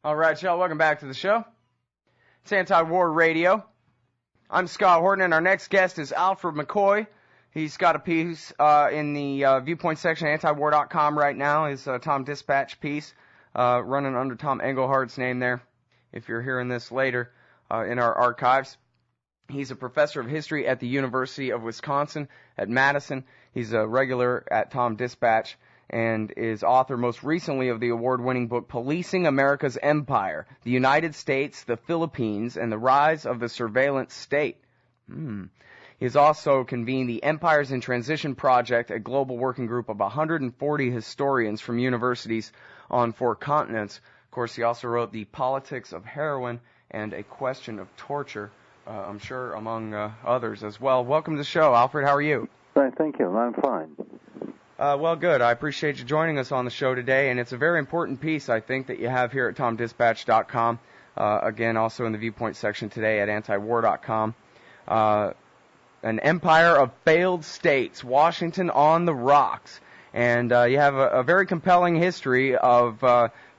All right, y'all, welcome back to the show. It's Anti-War Radio. I'm Scott Horton, and our next guest is Alfred McCoy. He's got a piece in the Viewpoint section at antiwar.com right now, his TomDispatch piece, running under Tom Engelhardt's name there, if you're hearing this later in our archives. He's a professor of history at the University of Wisconsin-Madison. He's a regular at TomDispatch, and is author most recently of the award-winning book Policing America's Empire, the United States, the Philippines, and the Rise of the Surveillance State. He has also convened the Empires in Transition Project, a global working group of 140 historians from universities on 4 continents. Of course, he also wrote The Politics of Heroin and A Question of Torture, I'm sure among others as well. Welcome to the show, Alfred. How are you? Thank you. I'm fine. Well, good. I appreciate you joining us on the show today, and it's a very important piece, I think, that you have here at TomDispatch.com. Again, also in the Viewpoint section today at antiwar.com. An empire of failed states, Washington on the rocks. And you have a very compelling history of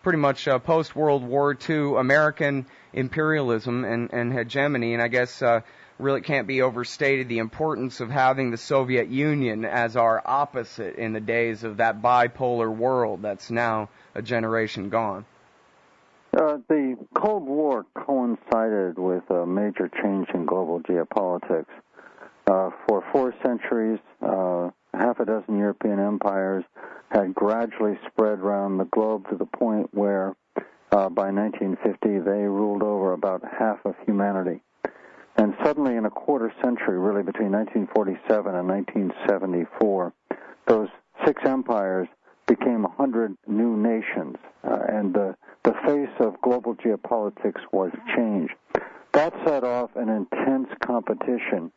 pretty much post-World War II American imperialism and hegemony, and I guess really can't be overstated the importance of having the Soviet Union as our opposite in the days of that bipolar world that's now a generation gone. The Cold War coincided with a major change in global geopolitics. For 4 centuries, half a dozen European empires had gradually spread around the globe to the point where by 1950 they ruled over about half of humanity. And suddenly, in a quarter century, really between 1947 and 1974, those 6 empires became 100 new nations, and the face of global geopolitics was changed. That set off an intense competition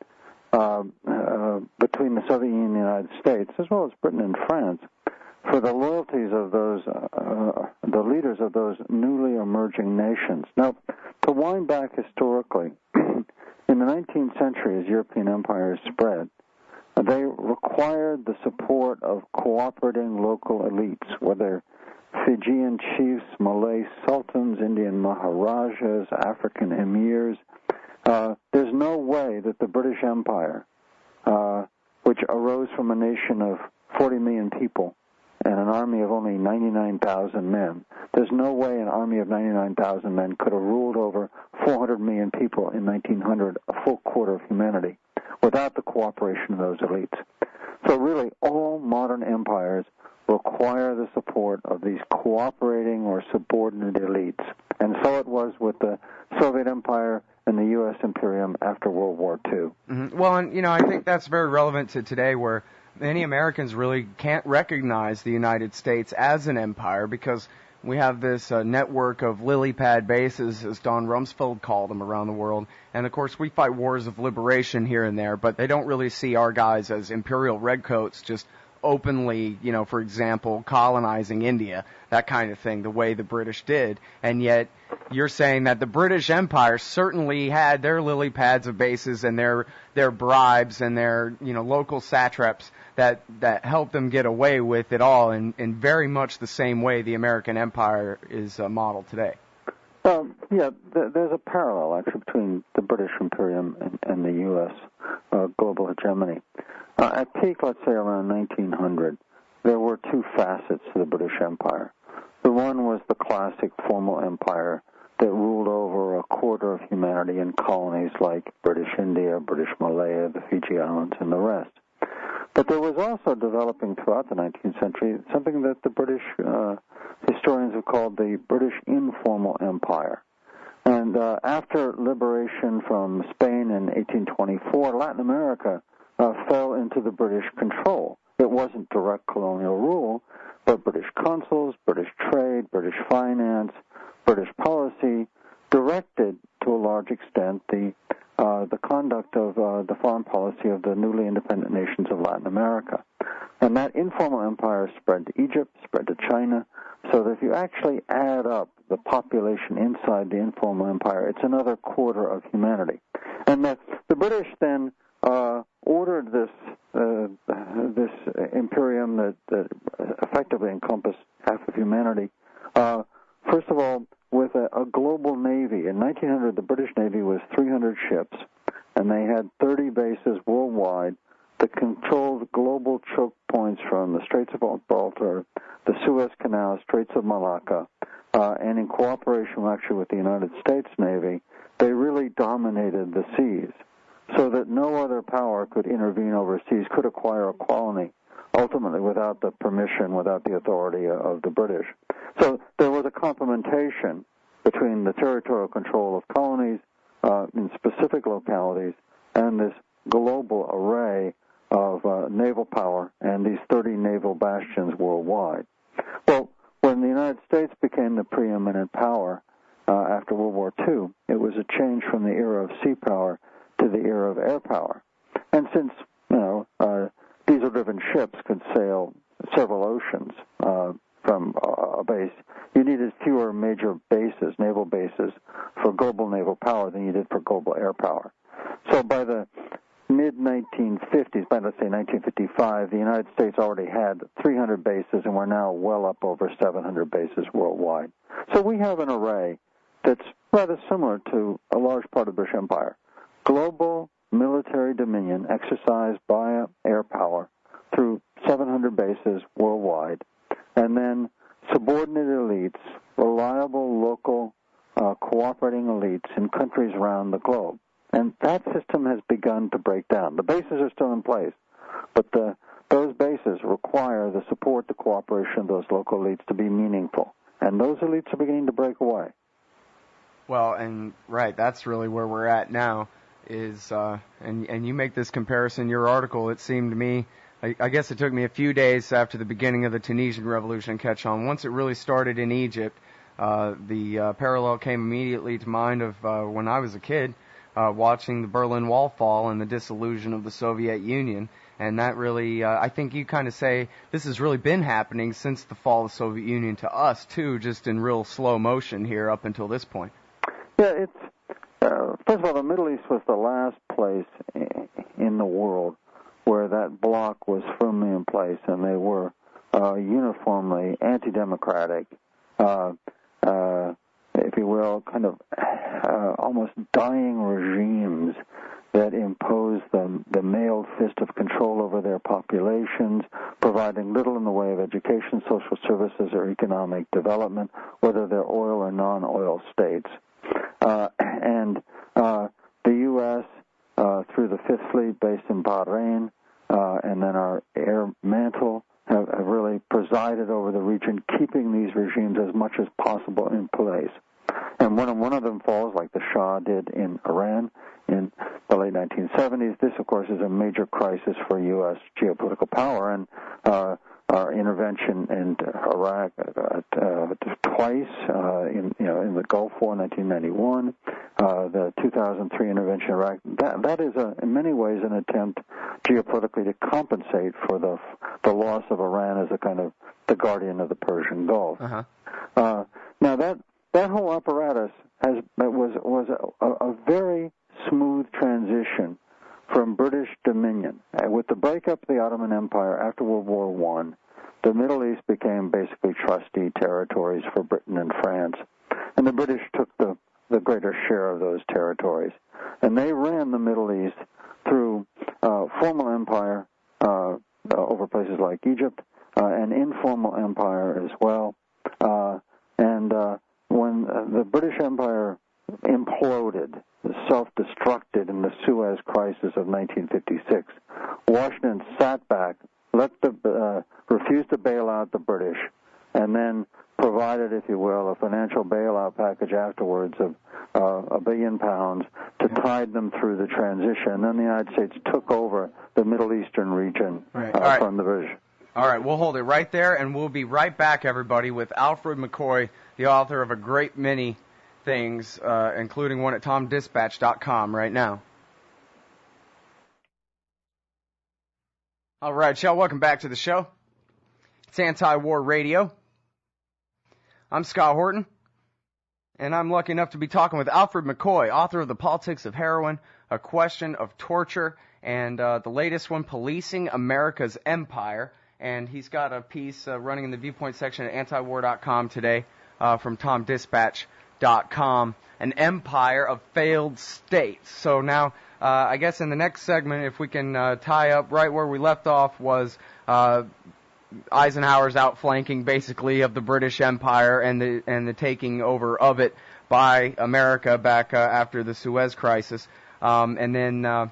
between the Soviet Union and the United States, as well as Britain and France, for the loyalties of those, the leaders of those newly emerging nations. Now, to wind back historically, in the 19th century, as European empires spread, they required the support of cooperating local elites, whether Fijian chiefs, Malay sultans, Indian maharajas, African emirs. There's no way that the British Empire, which arose from a nation of 40 million people and an army of only 99,000 men, there's no way an army of 99,000 men could have ruled over 400 million people in 1900, a full quarter of humanity, without the cooperation of those elites. So really, all modern empires require the support of these cooperating or subordinate elites. And so it was with the Soviet Empire and the U.S. Imperium after World War II. Mm-hmm. Well, and, I think that's very relevant to today, where many Americans really can't recognize the United States as an empire because we have this network of lily pad bases, as Don Rumsfeld called them, around the world. And, of course, we fight wars of liberation here and there, but they don't really see our guys as imperial redcoats just openly, for example, colonizing India, that kind of thing, the way the British did. And yet you're saying that the British Empire certainly had their lily pads of bases and their bribes and their, local satraps that helped them get away with it all in very much the same way the American Empire is modeled today. There's a parallel, actually, between the British Imperium and the U.S. Global hegemony. At peak, let's say around 1900, there were 2 facets to the British Empire. The one was the classic formal empire that ruled over a quarter of humanity in colonies like British India, British Malaya, the Fiji Islands, and the rest. But there was also developing throughout the 19th century something that the British historians have called the British informal empire. And after liberation from Spain in 1824, Latin America fell into the British control. It wasn't direct colonial rule, but British consuls, British trade, British finance, British policy directed to a large extent the conduct of the foreign policy of the newly independent nations of Latin America. And that informal empire spread to Egypt, spread to China, so that if you actually add up the population inside the informal empire, it's another quarter of humanity. And the British then ordered this imperium that effectively encompassed half of humanity, first of all, with a global navy. In 1900, the British Navy was 300 ships, and they had 30 bases worldwide that controlled global choke points from the Straits of Gibraltar, the Suez Canal, Straits of Malacca, and in cooperation actually with the United States Navy, they really dominated the seas so that no other power could intervene overseas, could acquire a colony, ultimately without the permission, without the authority of the British. So there was a complementation between the territorial control of colonies in specific localities and this global array of naval power and these 30 naval bastions worldwide. Well, when the United States became the preeminent power after World War II, it was a change from the era of sea power to the era of air power. And since, diesel-driven ships could sail several oceans from a base, you needed fewer major bases, naval bases, for global naval power than you did for global air power. So by the mid-1950s, by let's say 1955, the United States already had 300 bases, and we're now well up over 700 bases worldwide. So we have an array that's rather similar to a large part of the British Empire. Global military dominion exercised by air power through 700 bases worldwide, and then subordinate elites, reliable local cooperating elites in countries around the globe. And that system has begun to break down. The bases are still in place, but those bases require the support, the cooperation of those local elites to be meaningful. And those elites are beginning to break away. Well, and right, that's really where we're at now. And you make this comparison in your article. It seemed to me, I guess it took me a few days after the beginning of the Tunisian Revolution to catch on. Once it really started in Egypt, the parallel came immediately to mind of when I was a kid, watching the Berlin Wall fall and the dissolution of the Soviet Union. And that really, I think you kind of say, this has really been happening since the fall of the Soviet Union to us, too, just in real slow motion here up until this point. Yeah, it's, first of all, the Middle East was the last place in the world where that bloc was firmly in place, and they were uniformly anti-democratic, if you will, kind of almost dying regimes that imposed the mailed fist of control over their populations, providing little in the way of education, social services, or economic development, whether they're oil or non-oil states. And the U.S., through the Fifth Fleet based in Bahrain, and then our air mantle, have really presided over the region, keeping these regimes as much as possible in place. And when one of them falls, like the Shah did in Iran in the late 1970s, this, of course, is a major crisis for U.S. geopolitical power. And our intervention in Iraq twice, in the Gulf War in 1991, the 2003 intervention in Iraq, that is in many ways an attempt geopolitically to compensate for the loss of Iran as a kind of the guardian of the Persian Gulf. Uh-huh. Now that whole apparatus was a very smooth transition from British dominion. With the breakup of the Ottoman Empire after World War I, the Middle East became basically trustee territories for Britain and France, and the British took the greater share of those territories. And they ran the Middle East through formal empire over places like Egypt, and informal empire as well. When the British Empire imploded, self-destructed in the Suez Crisis of 1956, Washington sat back, refused to bail out the British, and then provided, if you will, a financial bailout package afterwards of £1 billion to tide them through the transition. And then the United States took over the Middle Eastern region from the British. All right, we'll hold it right there, and we'll be right back, everybody, with Alfred McCoy, the author of a great many things, including one at TomDispatch.com right now. All right, y'all, welcome back to the show. It's Anti-War Radio. I'm Scott Horton, and I'm lucky enough to be talking with Alfred McCoy, author of The Politics of Heroin, A Question of Torture, and the latest one, Policing America's Empire. And he's got a piece running in the Viewpoint section at antiwar.com today from Tom Dispatch an empire of failed states. So now, I guess in the next segment, if we can tie up right where we left off was Eisenhower's outflanking, basically, of the British Empire and the taking over of it by America back after the Suez Crisis. And then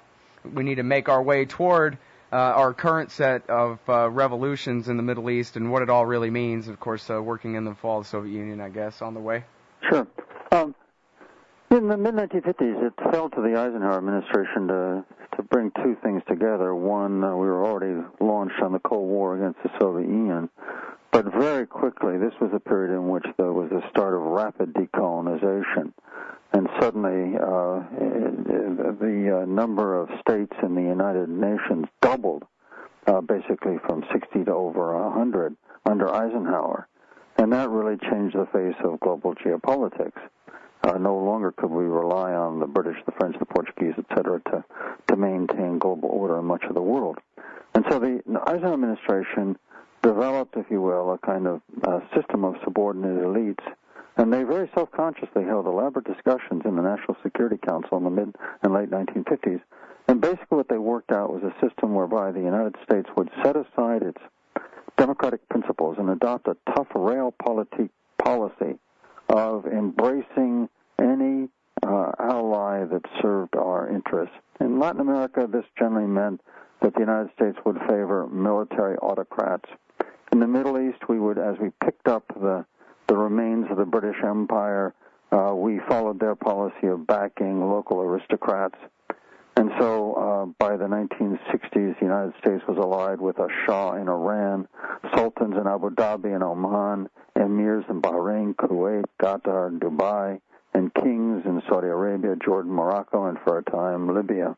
we need to make our way toward our current set of revolutions in the Middle East and what it all really means. Of course, working in the fall of the Soviet Union, I guess, on the way. Sure. In the mid-1950s, it fell to the Eisenhower administration to bring two things together. One, we were already launched on the Cold War against the Soviet Union, but very quickly, this was a period in which there was the start of rapid decolonization. And suddenly, the number of states in the United Nations doubled, basically from 60 to over 100 under Eisenhower. And that really changed the face of global geopolitics. No longer could we rely on the British, the French, the Portuguese, etc., to maintain global order in much of the world. And so the Eisenhower administration developed, if you will, a kind of system of subordinate elites. And they very self-consciously held elaborate discussions in the National Security Council in the mid and late 1950s. And basically what they worked out was a system whereby the United States would set aside its democratic principles and adopt a tough realpolitik policy of embracing any ally that served our interests. In Latin America, this generally meant that the United States would favor military autocrats. In the Middle East, we would, as we picked up the remains of the British Empire, we followed their policy of backing local aristocrats. And so by the 1960s, the United States was allied with a Shah in Iran, sultans in Abu Dhabi and Oman, emirs in Bahrain, Kuwait, Qatar, Dubai, and kings in Saudi Arabia, Jordan, Morocco, and for a time, Libya.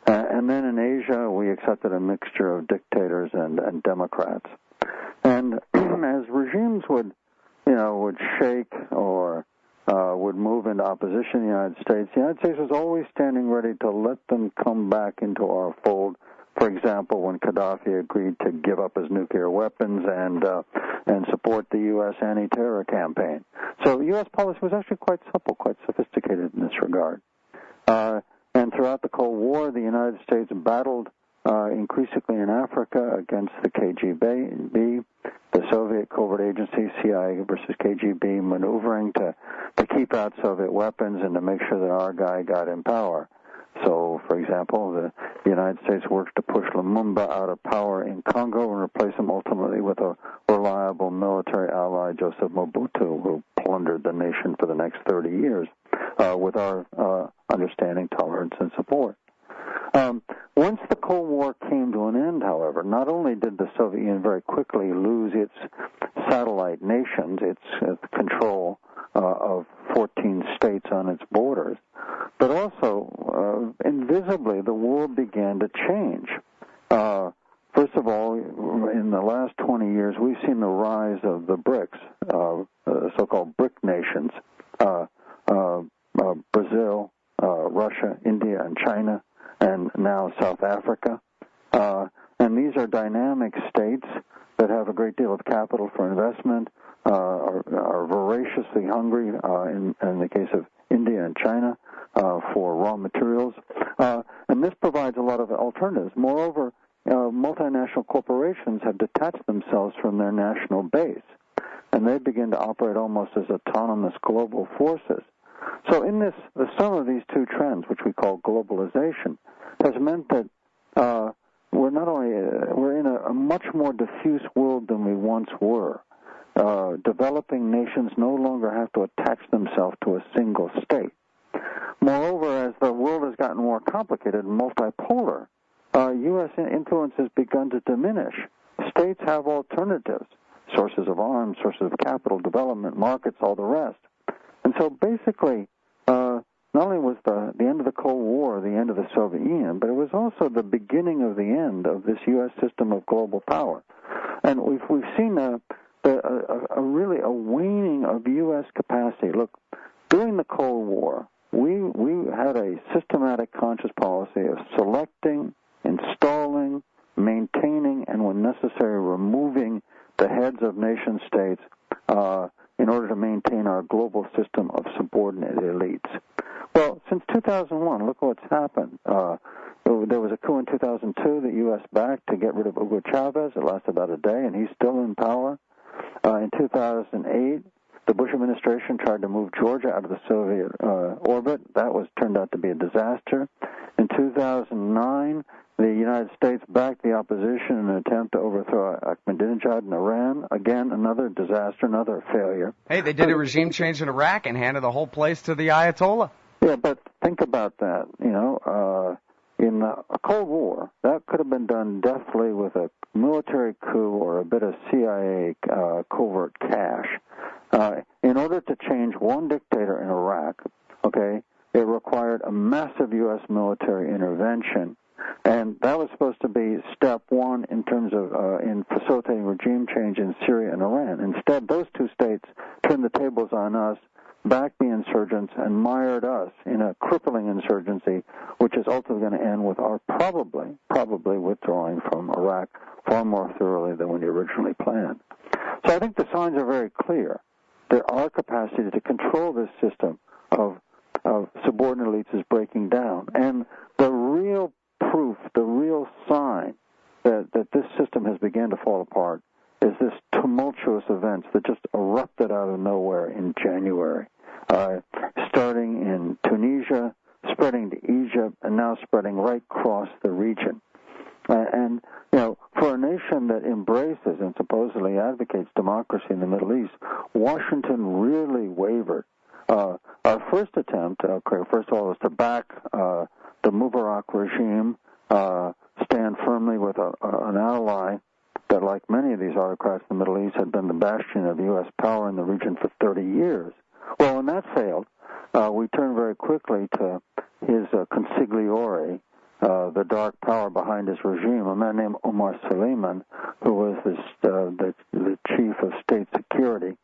And then in Asia, we accepted a mixture of dictators and democrats. And as regimes would shake or would move into opposition to the United States was always standing ready to let them come back into our fold. For example, when Gaddafi agreed to give up his nuclear weapons and support the U.S. anti-terror campaign. So U.S. policy was actually quite supple, quite sophisticated in this regard. And throughout the Cold War, the United States battled increasingly in Africa against the KGB, the Soviet covert agency, CIA versus KGB, maneuvering to keep out Soviet weapons and to make sure that our guy got in power. So, for example, the United States worked to push Lumumba out of power in Congo and replace him ultimately with a reliable military ally, Joseph Mobutu, who plundered the nation for the next 30 years with our understanding, tolerance, and support. Once the Cold War came to an end, however, not only did the Soviet Union very quickly lose its satellite nations, its control of 14 states on its borders, but also, invisibly, the world began to change. First of all, in the last 20 years, we've seen the rise of the BRICS, so-called BRIC nations, Brazil, Russia, India, and China, and now South Africa. And these are dynamic states that have a great deal of capital for investment, are voraciously hungry, in the case of India and China, for raw materials. And this provides a lot of alternatives. Moreover, multinational corporations have detached themselves from their national base, and they begin to operate almost as autonomous global forces. So in this, the sum of these two trends, which we call globalization, has meant that we're in a much more diffuse world than we once were. Developing nations no longer have to attach themselves to a single state. Moreover, as the world has gotten more complicated and multipolar, U.S. influence has begun to diminish. States have alternatives, sources of arms, sources of capital, development, markets, all the rest. And so basically, not only was the end of the Cold War the end of the Soviet Union, but it was also the beginning of the end of this U.S. system of global power. And we've seen a really a waning of U.S. capacity. Look, during the Cold War, we had a systematic conscious policy of selecting, installing, maintaining, and when necessary, removing the heads of nation states in in order to maintain our global system of subordinate elites. Well, since 2001, look what's happened. There was a coup in 2002 that U.S. backed to get rid of Hugo Chavez. It lasted about a day, and he's still in power. In 2008, the Bush administration tried to move Georgia out of the Soviet orbit. That turned out to be a disaster. In 2009, the United States backed the opposition in an attempt to overthrow Ahmadinejad in Iran. Again, another disaster, another failure. Hey, they did a regime change in Iraq and handed the whole place to the Ayatollah. Yeah, but think about that. In a Cold War, that could have been done deftly with a military coup or a bit of CIA covert cash. In order to change one dictator in Iraq, okay, it required a massive U.S. military intervention, and that was supposed to be step one in terms of in facilitating regime change in Syria and Iran. Instead, those two states turned the tables on us, backed the insurgents, and mired us in a crippling insurgency, which is ultimately going to end with our probably withdrawing from Iraq far more thoroughly than we originally planned. So I think the signs are very clear. There are capacity to control this system of subordinate elites is breaking down. And the real proof, the real sign that this system has begun to fall apart is this tumultuous events that just erupted out of nowhere in January, starting in Tunisia, spreading to Egypt, and now spreading right across the region. And for a nation that embraces and supposedly advocates democracy in the Middle East, Washington really wavered. Our first attempt, first of all, was to back the Mubarak regime, stand firmly with an ally that, like many of these autocrats in the Middle East, had been the bastion of U.S. power in the region for 30 years. Well, when that failed, we turned very quickly to his consigliere, the dark power behind his regime, a man named Omar Suleiman, who was the chief of state security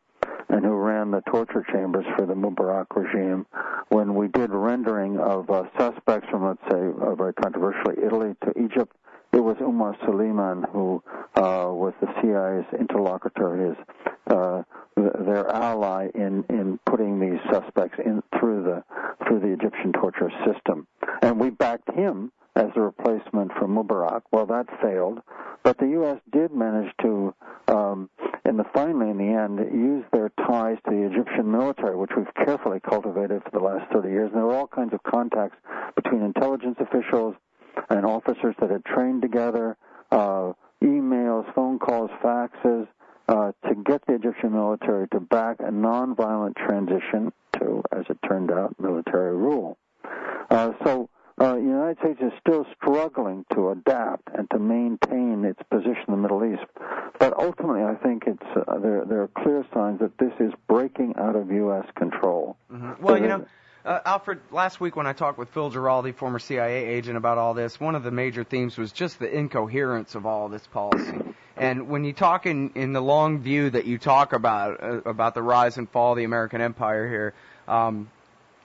and who ran the torture chambers for the Mubarak regime. When we did rendering of suspects from, let's say, very controversially, Italy to Egypt, it was Omar Suleiman who was the CIA's interlocutor, their ally in putting these suspects in through the Egyptian torture system. And we backed him as a replacement for Mubarak. Well, that failed, but the U.S. did manage to, finally in the end, use their ties to the Egyptian military, which we've carefully cultivated for the last 30 years. And there were all kinds of contacts between intelligence officials and officers that had trained together, emails, phone calls, faxes, to get the Egyptian military to back a nonviolent transition to, as it turned out, military rule. So the United States is still struggling to adapt and to maintain its position in the Middle East. But ultimately, I think there are clear signs that this is breaking out of U.S. control. Mm-hmm. Well, Alfred, last week when I talked with Phil Giraldi, former CIA agent, about all this, one of the major themes was just the incoherence of all this policy. And when you talk in the long view that you talk about the rise and fall of the American empire here,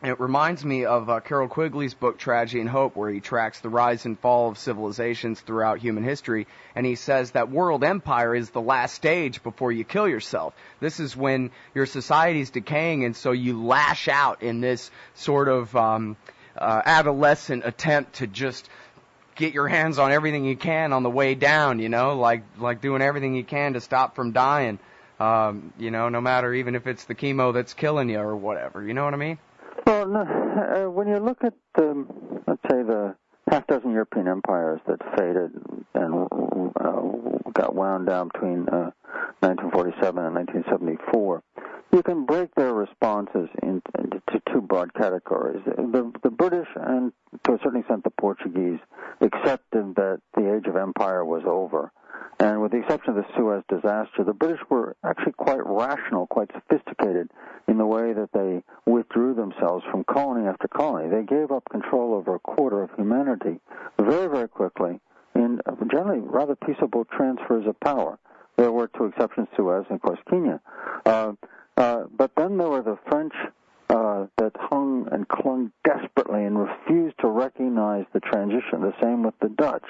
it reminds me of Carol Quigley's book, Tragedy and Hope, where he tracks the rise and fall of civilizations throughout human history, and he says that world empire is the last stage before you kill yourself. This is when your society's decaying, and so you lash out in this sort of adolescent attempt to just get your hands on everything you can on the way down, like doing everything you can to stop from dying, no matter even if it's the chemo that's killing you or whatever. You know what I mean? Well, no, when you look at, let's say, the half-dozen European empires that faded and got wound down between 1947 and 1974, you can break their responses into two broad categories. The British, and to a certain extent the Portuguese, accepted that the age of empire was over. And with the exception of the Suez disaster, the British were actually quite rational, quite sophisticated in the way that they withdrew themselves from colony after colony. They gave up control over a quarter of humanity very, very quickly in generally rather peaceable transfers of power. There were two exceptions, Suez and, of course, Kenya. But then there were the French that hung and clung desperately and refused to recognize the transition, the same with the Dutch.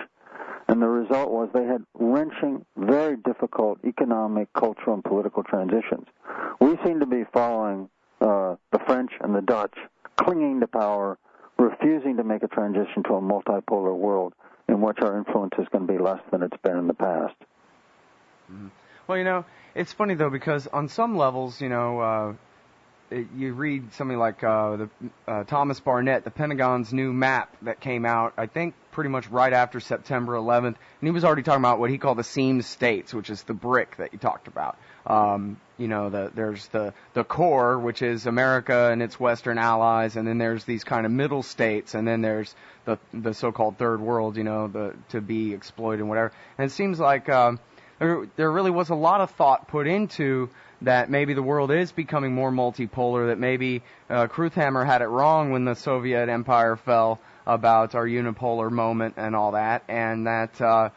And the result was they had wrenching, very difficult economic, cultural, and political transitions. We seem to be following the French and the Dutch, clinging to power, refusing to make a transition to a multipolar world in which our influence is going to be less than it's been in the past. Mm-hmm. Well, it's funny, though, because on some levels, you read something like Thomas Barnett, the Pentagon's new map that came out, I think, pretty much right after September 11th, and he was already talking about what he called the seam states, which is the BRIC that you talked about. There's the core, which is America and its Western allies, and then there's these kind of middle states, and then there's the so-called third world, to be exploited and whatever. And it seems like there really was a lot of thought put into that maybe the world is becoming more multipolar, that maybe Kruthammer had it wrong when the Soviet Empire fell about our unipolar moment and all that, and that, so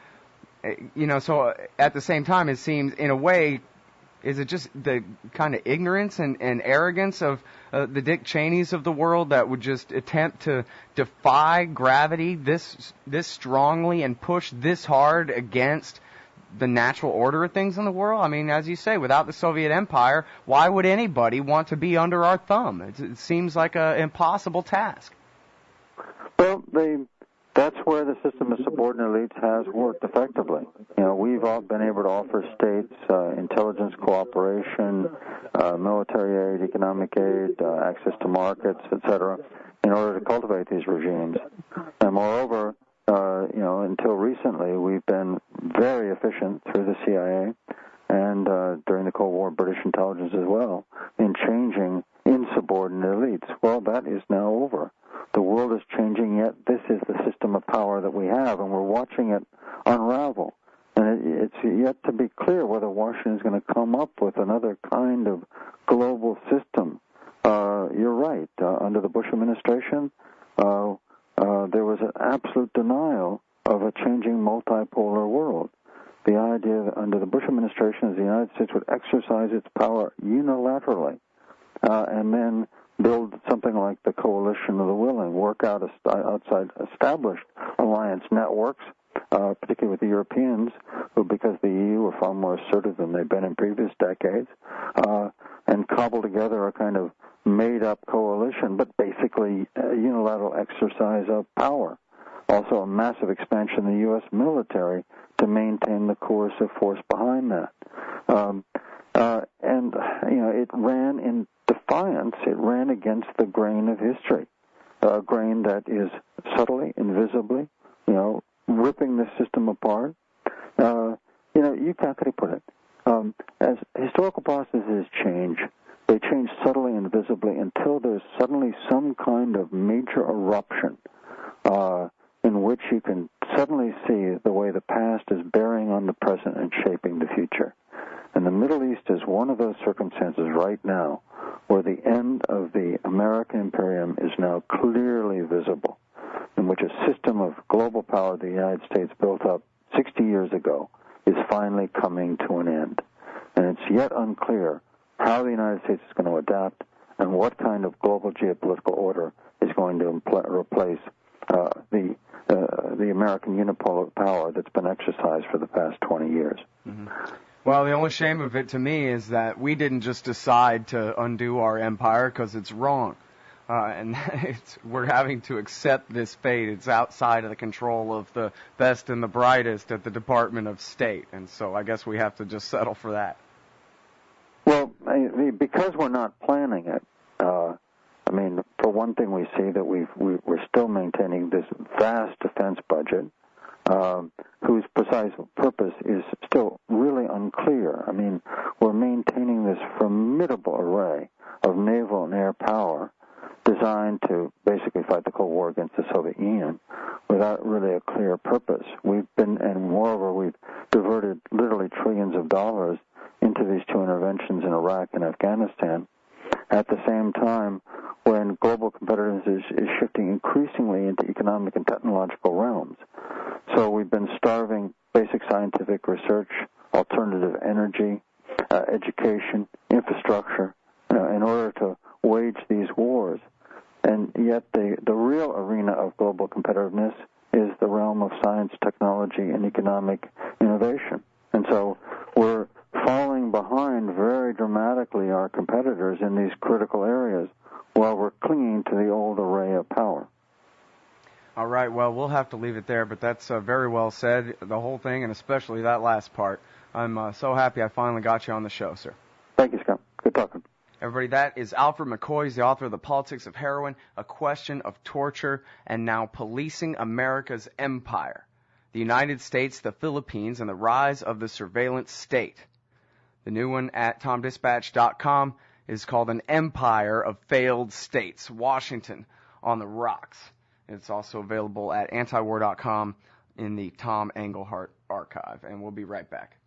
at the same time it seems, in a way, is it just the kind of ignorance and arrogance of the Dick Cheneys of the world that would just attempt to defy gravity this strongly and push this hard against the natural order of things in the world? I mean, as you say, without the Soviet Empire, why would anybody want to be under our thumb? It seems like an impossible task. Well, that's where the system of subordinate elites has worked effectively. We've all been able to offer states intelligence cooperation, military aid, economic aid, access to markets, etc., in order to cultivate these regimes. And moreover, until recently, we've been very efficient through the CIA and during the Cold War, British intelligence as well, in changing insubordinate elites. Well, that is now over. The world is changing, yet this is the system of power that we have, and we're watching it unravel. And it's yet to be clear whether Washington is going to come up with another kind of global system. You're right. Under the Bush administration, there was an absolute denial of a changing multipolar world. The idea that under the Bush administration is the United States would exercise its power unilaterally and then build something like the coalition of the willing, work out outside established alliance networks, particularly with the Europeans, who, because the EU were far more assertive than they've been in previous decades, and cobble together a kind of made-up coalition, but basically a unilateral exercise of power. Also a massive expansion of the U.S. military to maintain the coercive force behind that. It ran in defiance. It ran against the grain of history, a grain that is subtly, invisibly, ripping the system apart. How could I put it? As historical processes change, they change subtly and visibly until there's suddenly some kind of major eruption in which you can suddenly see the way the past is bearing on the present and shaping the future. And the Middle East is one of those circumstances right now where the end of the American Imperium is now clearly visible, in which a system of global power the United States built up 60 years ago is finally coming to an end. And it's yet unclear how the United States is going to adapt and what kind of global geopolitical order is going to replace the American unipolar power that's been exercised for the past 20 years. Mm-hmm. Well, the only shame of it to me is that we didn't just decide to undo our empire because it's wrong. And we're having to accept this fate. It's outside of the control of the best and the brightest at the Department of State. And so I guess we have to just settle for that. Well, because we're not planning it, for one thing, we see that we're still maintaining this vast defense budget, whose precise purpose is still really unclear. We're maintaining this formidable array of naval and air power designed to basically fight the Cold War against the Soviet Union without really a clear purpose. Moreover, we've diverted literally trillions of dollars into these two interventions in Iraq and Afghanistan at the same time when global competitiveness is shifting increasingly into economic and technological realms. So we've been starving basic scientific research, alternative energy, education, infrastructure, in order to wage these wars. And yet the real arena of global competitiveness is the realm of science, technology, and economic innovation. And so we're falling behind behind very dramatically our competitors in these critical areas while we're clinging to the old array of power. All right, well, we'll have to leave it there, but that's very well said, the whole thing, and especially that last part. I'm so happy I finally got you on the show, sir. Thank you, Scott. Good talking. Everybody, that is Alfred McCoy. He's the author of The Politics of Heroin, A Question of Torture, and Now Policing America's Empire. The United States, the Philippines, and the Rise of the Surveillance State. The new one at TomDispatch.com is called An Empire of Failed States, Washington on the Rocks. It's also available at antiwar.com in the Tom Engelhart archive. And we'll be right back.